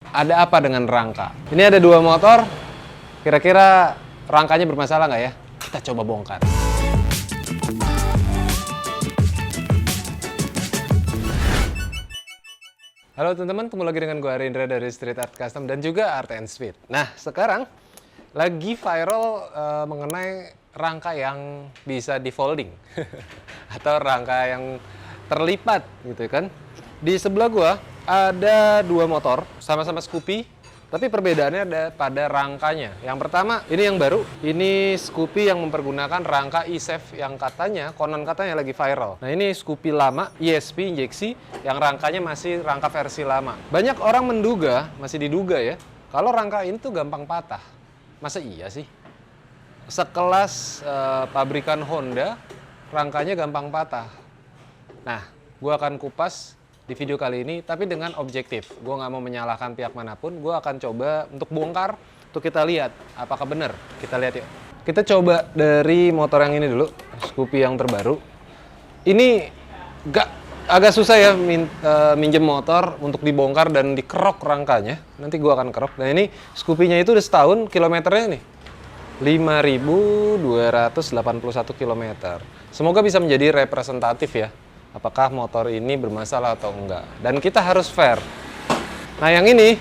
ada apa dengan rangka? Ini ada dua motor, kira-kira rangkanya bermasalah nggak ya? Kita coba bongkar. Halo teman-teman, ketemu lagi dengan gue Arindra dari Street Art Custom dan juga Art and Speed. Nah, sekarang lagi viral mengenai rangka yang bisa di folding atau rangka yang terlipat gitu kan. Di sebelah gue ada dua motor, sama-sama Scoopy. Tapi perbedaannya ada pada rangkanya. Yang pertama, ini yang baru. Ini Scoopy yang mempergunakan rangka e-Safe yang konon katanya lagi viral. Nah, ini Scoopy lama, ESP injeksi, yang rangkanya masih rangka versi lama. Banyak orang menduga, masih diduga ya, kalau rangka ini tuh gampang patah. Masa iya sih? Sekelas pabrikan Honda, rangkanya gampang patah. Nah, gua akan kupas di video kali ini, tapi dengan objektif. Gue nggak mau menyalahkan pihak manapun, gue akan coba untuk bongkar, untuk kita lihat apakah benar. Kita lihat yuk. Kita coba dari motor yang ini dulu, Scoopy yang terbaru. Ini agak susah ya minjem motor untuk dibongkar dan dikerok rangkanya. Nanti gue akan kerok. Nah ini Scoopy-nya itu udah setahun, kilometernya nih 5.281 km. Semoga bisa menjadi representatif ya, apakah motor ini bermasalah atau enggak. Dan kita harus fair. Nah yang ini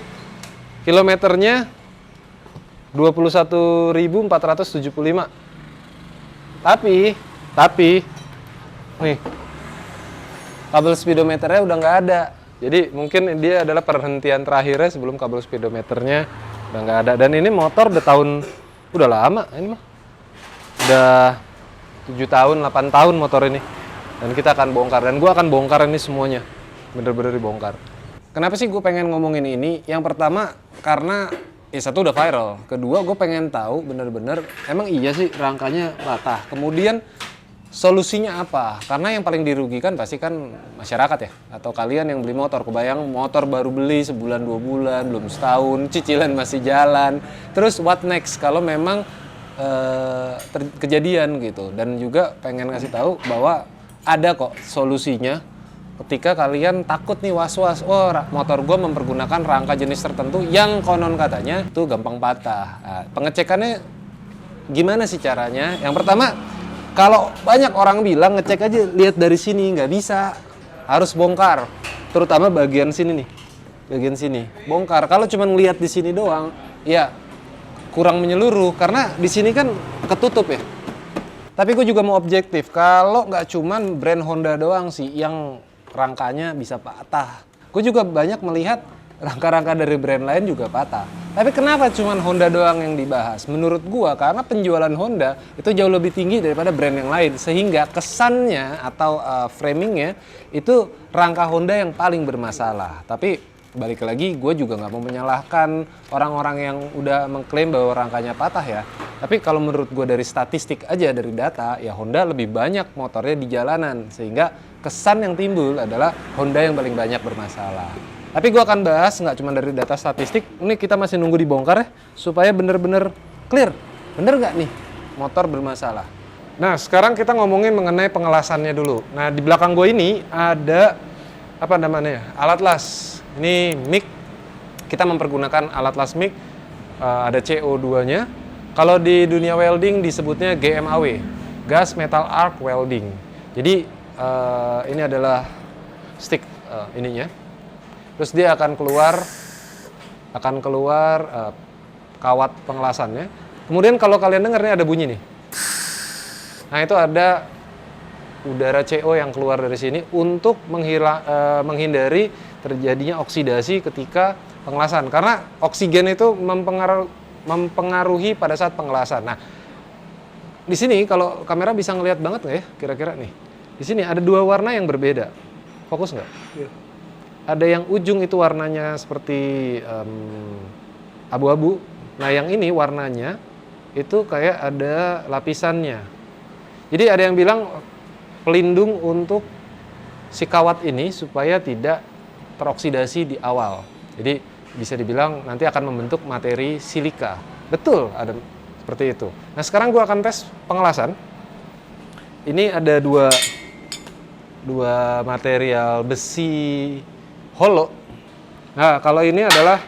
kilometernya 21.475. Tapi nih kabel speedometernya udah nggak ada. Jadi mungkin dia adalah perhentian terakhirnya sebelum kabel speedometernya udah nggak ada. Dan ini motor udah lama ini mah. Udah 7 tahun, 8 tahun motor ini. Dan kita akan bongkar, dan gue akan bongkar ini semuanya, bener-bener dibongkar. Kenapa sih gue pengen ngomongin ini? Yang pertama, karena satu udah viral. Kedua, gue pengen tahu bener-bener, emang iya sih rangkanya patah. Kemudian, solusinya apa? Karena yang paling dirugikan pasti kan masyarakat ya, atau kalian yang beli motor. Kebayang motor baru beli sebulan, 2 bulan, belum setahun, cicilan masih jalan. Terus what next? Kalau memang kejadian gitu. Dan juga pengen ngasih tahu bahwa ada kok solusinya ketika kalian takut nih was-was, motor gue mempergunakan rangka jenis tertentu yang konon katanya itu gampang patah. Nah, pengecekannya gimana sih caranya? Yang pertama, kalau banyak orang bilang ngecek aja lihat dari sini, nggak bisa, harus bongkar, terutama bagian sini nih, bagian sini bongkar. Kalau cuma lihat di sini doang, ya kurang menyeluruh karena di sini kan ketutup ya. Tapi gue juga mau objektif, kalau nggak cuman brand Honda doang sih yang rangkanya bisa patah. Gue juga banyak melihat rangka-rangka dari brand lain juga patah. Tapi kenapa cuman Honda doang yang dibahas? Menurut gue karena penjualan Honda itu jauh lebih tinggi daripada brand yang lain. Sehingga kesannya atau framingnya itu rangka Honda yang paling bermasalah. Tapi balik lagi, gue juga nggak mau menyalahkan orang-orang yang udah mengklaim bahwa rangkanya patah ya. Tapi kalau menurut gue dari statistik aja, dari data, ya Honda lebih banyak motornya di jalanan. Sehingga kesan yang timbul adalah Honda yang paling banyak bermasalah. Tapi gue akan bahas nggak cuma dari data statistik, ini kita masih nunggu dibongkar ya, supaya bener-bener clear. Bener nggak nih motor bermasalah? Nah sekarang kita ngomongin mengenai pengelasannya dulu. Nah di belakang gue ini ada, apa namanya, alat las. Ini mic, kita mempergunakan alat las mic, ada CO2-nya. Kalau di dunia welding disebutnya GMAW, Gas Metal Arc Welding. Jadi ini adalah stick ininya. Terus dia akan keluar kawat pengelasannya. Kemudian kalau kalian dengar nih ada bunyi nih. Nah itu ada udara CO yang keluar dari sini untuk menghindari terjadinya oksidasi ketika pengelasan. Karena oksigen itu mempengaruhi pada saat pengelasan. Nah, di sini kalau kamera bisa ngelihat banget nggak ya kira-kira nih? Di sini ada dua warna yang berbeda. Fokus nggak? Ya. Ada yang ujung itu warnanya seperti abu-abu. Nah, yang ini warnanya itu kayak ada lapisannya. Jadi ada yang bilang pelindung untuk si kawat ini supaya tidak teroksidasi di awal. Jadi bisa dibilang nanti akan membentuk materi silika. Betul, ada seperti itu. Nah sekarang gue akan tes pengelasan. Ini ada dua material besi holo. Nah kalau ini adalah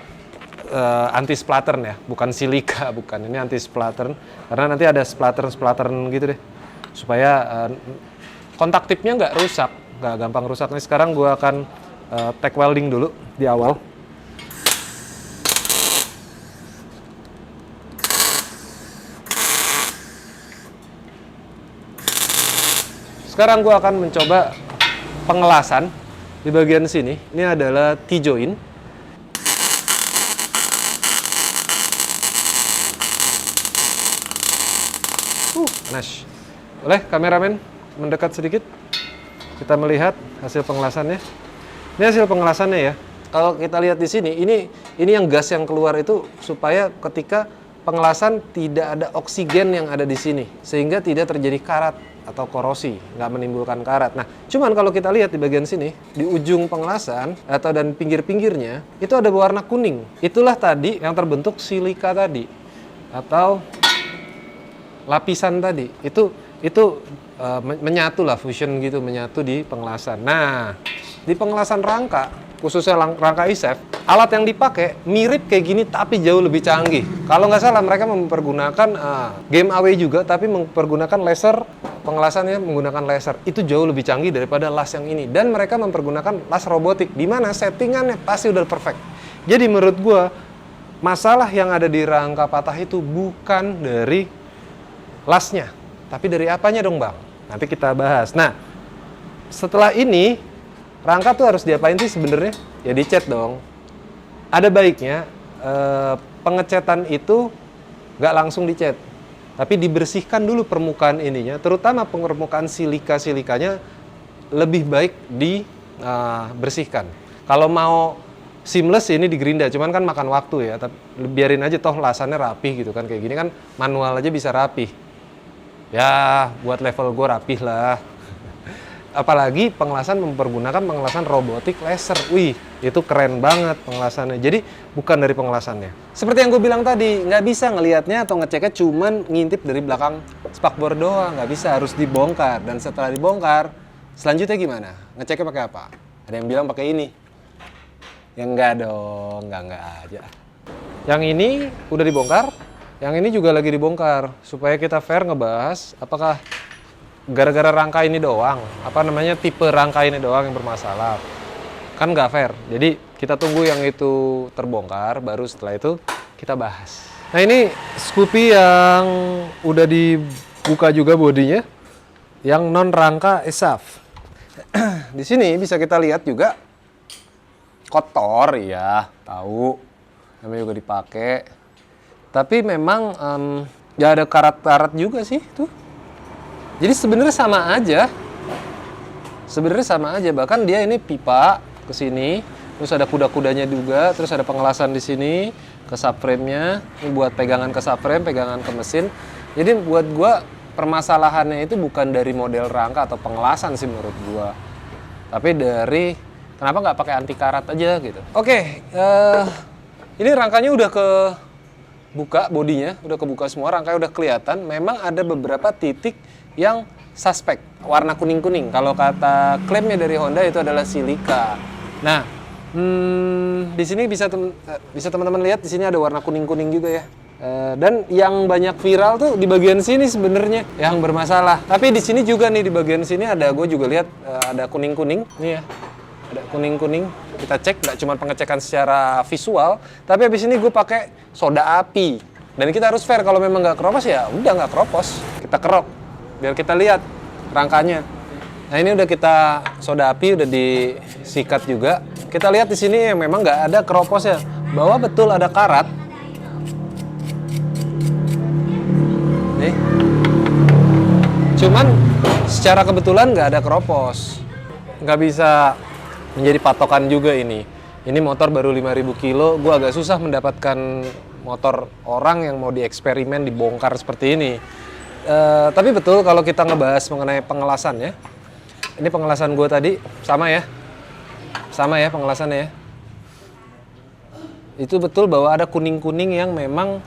anti splattern ya, bukan silika, bukan, ini anti splattern karena nanti ada splattern gitu deh, supaya kontak tipnya nggak rusak, nggak gampang rusak. Nih sekarang gue akan tack welding dulu di awal. Sekarang gue akan mencoba pengelasan di bagian sini. Ini adalah T-joint. Nice. Boleh kameramen mendekat sedikit? Kita melihat hasil pengelasannya. Ini hasil pengelasannya ya. Kalau kita lihat di sini, ini yang gas yang keluar itu supaya ketika pengelasan tidak ada oksigen yang ada di sini, sehingga tidak terjadi karat atau korosi, nggak menimbulkan karat. Nah, cuman kalau kita lihat di bagian sini, di ujung pengelasan atau dan pinggir-pinggirnya itu ada warna kuning. Itulah tadi yang terbentuk silika tadi atau lapisan tadi. Itu menyatu lah, fusion gitu, menyatu di pengelasan. Nah, di pengelasan rangka, khususnya rangka ISEF, alat yang dipakai mirip kayak gini tapi jauh lebih canggih. Kalau nggak salah mereka mempergunakan game away juga, tapi mempergunakan laser, pengelasannya menggunakan laser. Itu jauh lebih canggih daripada las yang ini. Dan mereka mempergunakan las robotik, di mana settingannya pasti udah perfect. Jadi menurut gua, masalah yang ada di rangka patah itu bukan dari lasnya, tapi dari apanya dong bang? Nanti kita bahas. Nah, setelah ini rangka tuh harus diapain sih sebenarnya? Ya dicat dong. Ada baiknya pengecetan itu nggak langsung dicat, tapi dibersihkan dulu permukaan ininya, terutama permukaan silikanya lebih baik dibersihkan. Kalau mau seamless ini digerinda, cuman kan makan waktu ya. Tapi biarin aja toh lasannya rapih gitu kan, kayak gini kan manual aja bisa rapih. Ya buat level gue rapih lah. Apalagi pengelasan mempergunakan pengelasan robotik laser. Wih, itu keren banget pengelasannya. Jadi bukan dari pengelasannya. Seperti yang gue bilang tadi, nggak bisa ngelihatnya atau ngeceknya cuman ngintip dari belakang spakbor doang. Nggak bisa, harus dibongkar. Dan setelah dibongkar, selanjutnya gimana? Ngeceknya pakai apa? Ada yang bilang pakai ini. Ya enggak dong, enggak aja. Yang ini udah dibongkar, yang ini juga lagi dibongkar. Supaya kita fair ngebahas apakah gara-gara rangka ini doang, tipe rangka ini doang yang bermasalah. Kan nggak fair. Jadi kita tunggu yang itu terbongkar, baru setelah itu kita bahas. Nah ini Scoopy yang udah dibuka juga bodinya, yang non rangka ESAF. Di sini bisa kita lihat juga kotor ya, tahu. Namanya juga dipakai. Tapi memang ya ada karat-karat juga sih tuh. Jadi sebenarnya sama aja. Bahkan dia ini pipa ke sini, terus ada kuda-kudanya juga, terus ada pengelasan di sini ke subframe-nya. Ini buat pegangan ke subframe, pegangan ke mesin. Jadi buat gua permasalahannya itu bukan dari model rangka atau pengelasan sih menurut gua. Tapi dari kenapa nggak pakai anti karat aja gitu. Oke, ini rangkanya udah kebuka bodinya, udah kebuka semua, rangkanya udah kelihatan. Memang ada beberapa titik yang suspek, warna kuning-kuning. Kalau kata klaimnya dari Honda itu adalah silika. Nah, di sini bisa teman-teman lihat di sini ada warna kuning-kuning juga ya. Dan yang banyak viral tuh di bagian sini sebenarnya yang bermasalah. Tapi di sini juga nih di bagian sini gue juga lihat ada kuning-kuning. Nih ya, ada kuning-kuning. Kita cek, nggak cuma pengecekan secara visual, tapi habis ini gue pakai soda api. Dan kita harus fair, kalau memang nggak keropos ya udah nggak keropos. Kita kerok, biar kita lihat rangkanya. Nah ini udah kita soda api, udah disikat juga. Kita lihat di sini yang memang nggak ada keroposnya, bahwa betul ada karat. Nih, cuman secara kebetulan nggak ada keropos. Nggak bisa menjadi patokan juga ini. Ini motor baru 5.000 kilo, gue agak susah mendapatkan motor orang yang mau dieksperimen, dibongkar seperti ini. Tapi betul kalau kita ngebahas mengenai pengelasannya, ini pengelasan gue tadi sama ya pengelasannya ya. Itu betul bahwa ada kuning-kuning yang memang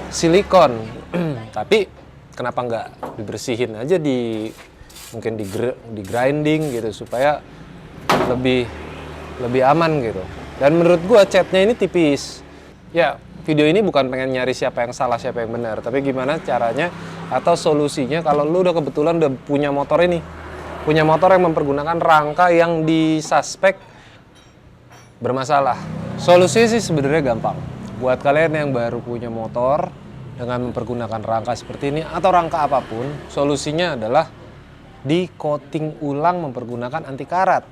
silikon. Tapi kenapa nggak dibersihin aja, mungkin di grinding gitu supaya lebih aman gitu. Dan menurut gua catnya ini tipis. Ya, video ini bukan pengen nyari siapa yang salah, siapa yang benar, tapi gimana caranya atau solusinya kalau lu udah kebetulan udah punya motor ini. Punya motor yang mempergunakan rangka yang disuspek bermasalah. Solusinya sih sebenarnya gampang. Buat kalian yang baru punya motor dengan mempergunakan rangka seperti ini atau rangka apapun, solusinya adalah di coating ulang mempergunakan anti karat.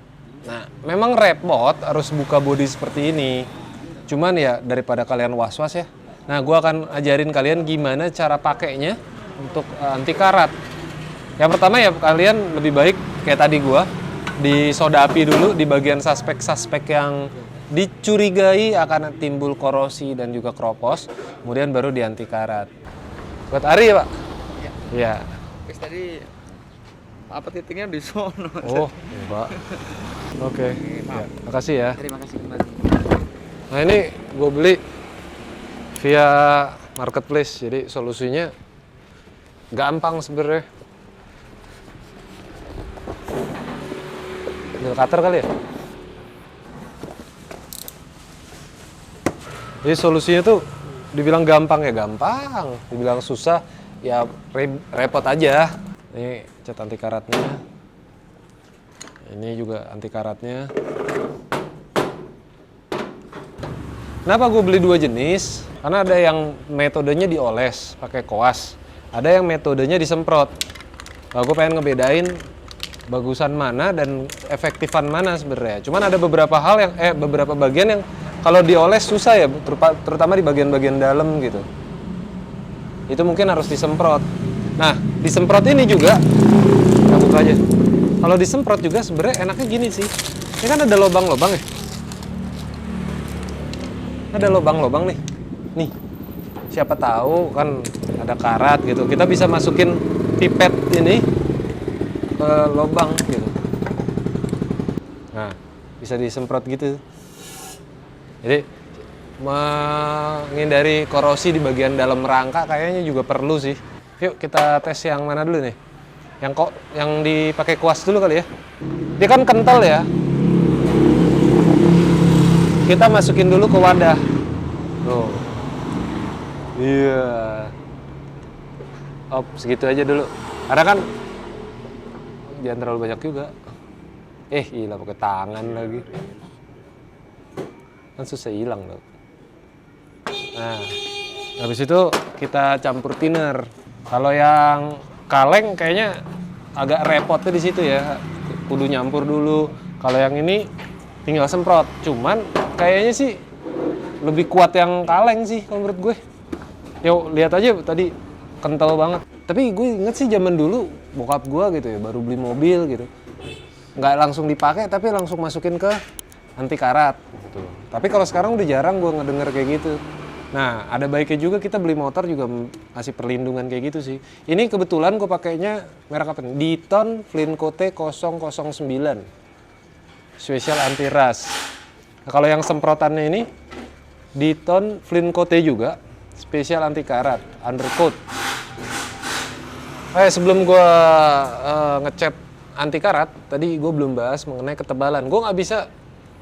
Nah, memang repot harus buka bodi seperti ini. Cuman ya daripada kalian was-was ya. Nah, gua akan ajarin kalian gimana cara pakainya untuk anti karat. Yang pertama ya kalian lebih baik kayak tadi gua disoda api dulu di bagian suspek-suspek yang dicurigai akan timbul korosi dan juga kropos, kemudian baru di anti karat. Buat Ari ya, Pak? Iya. Iya. Guys, tadi apa titiknya di sono? Oh, Pak. Oke. Ya, makasih ya. Terima kasih kembali. Nah, ini gue beli via marketplace, jadi solusinya gampang sebenarnya. Ambil cutter kali ya? Jadi solusinya tuh dibilang gampang ya gampang, dibilang susah ya repot aja. Ini cat anti karatnya, ini juga anti karatnya. Kenapa gue beli dua jenis? Karena ada yang metodenya dioles pakai koas, ada yang metodenya disemprot. Nah, gue pengen ngebedain bagusan mana dan efektifan mana sebenarnya. Cuman ada beberapa hal yang beberapa bagian yang kalau dioles susah ya, terutama di bagian-bagian dalam gitu. Itu mungkin harus disemprot. Nah, disemprot ini juga, kita buka aja. Kalau disemprot juga sebenarnya enaknya gini sih. Ini kan ada lubang-lubang ya. Ada lubang-lubang nih. Nih, siapa tahu kan ada karat gitu. Kita bisa masukin pipet ini ke lubang gitu. Nah, bisa disemprot gitu. Jadi menghindari korosi di bagian dalam rangka kayaknya juga perlu sih. Yuk kita tes yang mana dulu nih? Yang dipakai kuas dulu kali ya. Dia kan kental ya. Kita masukin dulu ke wadah. Tuh. Iya. Oh, segitu aja dulu. Karena kan jangan terlalu banyak juga. Gila pakai tangan lagi. Kan susah hilang loh. Nah, habis itu kita campur thinner. Kalau yang kaleng kayaknya agak repotnya di situ ya. Kudu nyampur dulu. Kalau yang ini tinggal semprot. Cuman kayaknya sih lebih kuat yang kaleng sih kalau menurut gue. Yuk lihat aja tadi kental banget. Tapi gue inget sih zaman dulu bokap gue gitu ya baru beli mobil gitu. Nggak langsung dipakai tapi langsung masukin ke anti karat gitu. Tapi kalau sekarang udah jarang gue ngedenger kayak gitu. Nah, ada baiknya juga kita beli motor juga kasih perlindungan kayak gitu sih. Ini kebetulan gue pakainya merek apa nih? Diton Flincote 009. Special anti rust. Nah, kalau yang semprotannya ini Diton Flincote juga, special anti karat, undercoat. Sebelum gue ngecat anti karat, tadi gue belum bahas mengenai ketebalan. Gue nggak bisa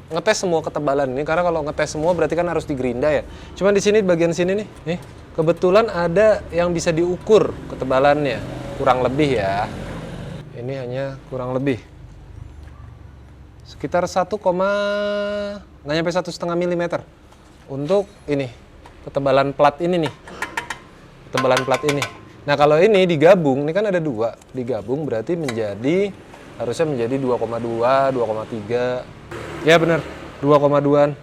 ngetes semua ketebalan ini karena kalau ngetes semua berarti kan harus digerinda ya. Cuman di sini bagian sini nih, kebetulan ada yang bisa diukur ketebalannya, kurang lebih ya. Ini hanya kurang lebih sekitar 1, nggak nyampe 1,5 mm untuk ini ketebalan plat ini nih, ketebalan plat ini. Nah kalau ini digabung, ini kan ada dua, digabung berarti harusnya menjadi 2,2, 2,3. Ya benar, 2,2an.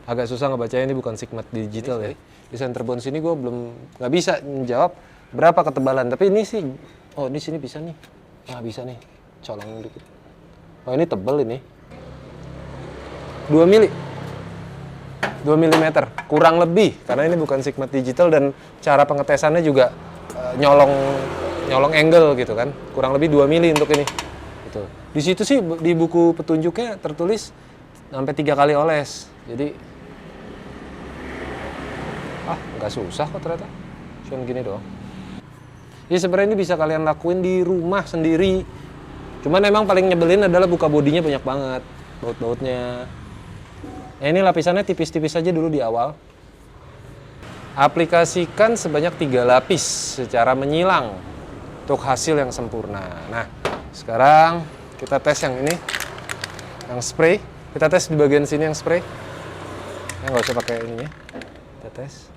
Agak susah ngebacanya, ini bukan Sigmat digital ya. Di Centerbond sini gue belum nggak bisa menjawab berapa ketebalan. Tapi ini sih, oh di sini bisa nih. Nah bisa nih, colong dikit. Oh ini tebel ini. 2 mili. 2 mm, kurang lebih. Karena ini bukan Sigmat digital dan cara pengetesannya juga nyolong angle gitu kan. Kurang lebih 2 mili untuk ini. Gitu. Di situ sih di buku petunjuknya tertulis sampai 3 kali oles. Jadi nggak susah kok ternyata. Cuma gini doang. Jadi sebenarnya ini bisa kalian lakuin di rumah sendiri. Cuman emang paling nyebelin adalah buka bodinya banyak banget, baut-bautnya. Ya, ini lapisannya tipis-tipis aja dulu di awal. Aplikasikan sebanyak 3 lapis secara menyilang untuk hasil yang sempurna. Nah, sekarang kita tes yang ini, yang spray. Kita tes di bagian sini yang spray. Ya, nggak usah pakai ininya. Kita tes.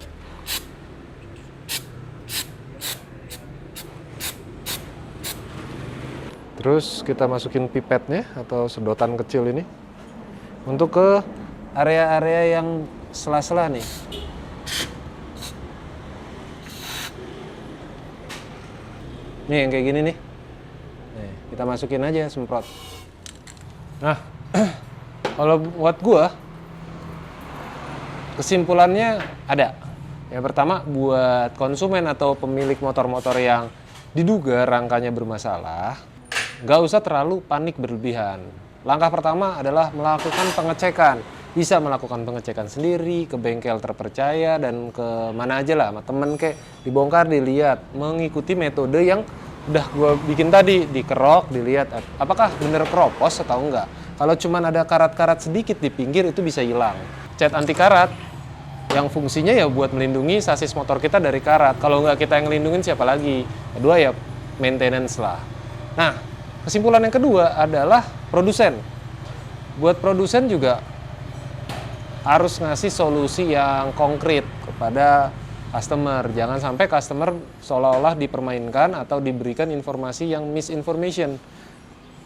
Terus kita masukin pipetnya atau sedotan kecil ini untuk ke area-area yang sela-sela nih. Nih yang kayak gini nih. Nih, kita masukin aja semprot. Nah, kalau buat gua kesimpulannya ada. Yang pertama, buat konsumen atau pemilik motor-motor yang diduga rangkanya bermasalah, nggak usah terlalu panik berlebihan. Langkah pertama adalah melakukan pengecekan. Bisa melakukan pengecekan sendiri, ke bengkel terpercaya, dan ke mana aja lah, sama temen kayak dibongkar, dilihat. Mengikuti metode yang udah gue bikin tadi, dikerok, dilihat apakah bener keropos atau enggak. Kalau cuman ada karat-karat sedikit di pinggir, itu bisa hilang. Cat anti karat yang fungsinya ya buat melindungi sasis motor kita dari karat. Kalau nggak kita yang ngelindungin, siapa lagi? Kedua ya maintenance lah. Nah, kesimpulan yang kedua adalah produsen. Buat produsen juga harus ngasih solusi yang konkret kepada customer. Jangan sampai customer seolah-olah dipermainkan atau diberikan informasi yang misinformation.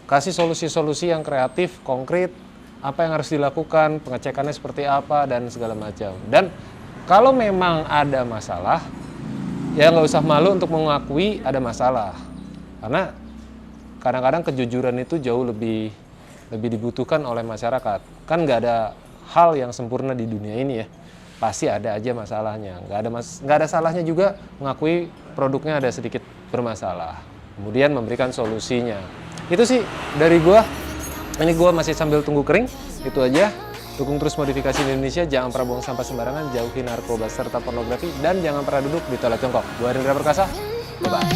Kasih solusi-solusi yang kreatif, konkret, apa yang harus dilakukan, pengecekannya seperti apa, dan segala macam. Dan kalau memang ada masalah, ya nggak usah malu untuk mengakui ada masalah. Karena kadang-kadang kejujuran itu jauh lebih dibutuhkan oleh masyarakat. Kan nggak ada hal yang sempurna di dunia ini ya. Pasti ada aja masalahnya. Nggak ada salahnya juga mengakui produknya ada sedikit bermasalah. Kemudian memberikan solusinya. Itu sih dari gua. Ini gua masih sambil tunggu kering. Itu aja. Dukung terus modifikasi di Indonesia. Jangan pernah buang sampah sembarangan. Jauhi narkoba serta pornografi. Dan jangan pernah duduk di toilet jongkok. Gua Hendra Perkasa. Bye-bye.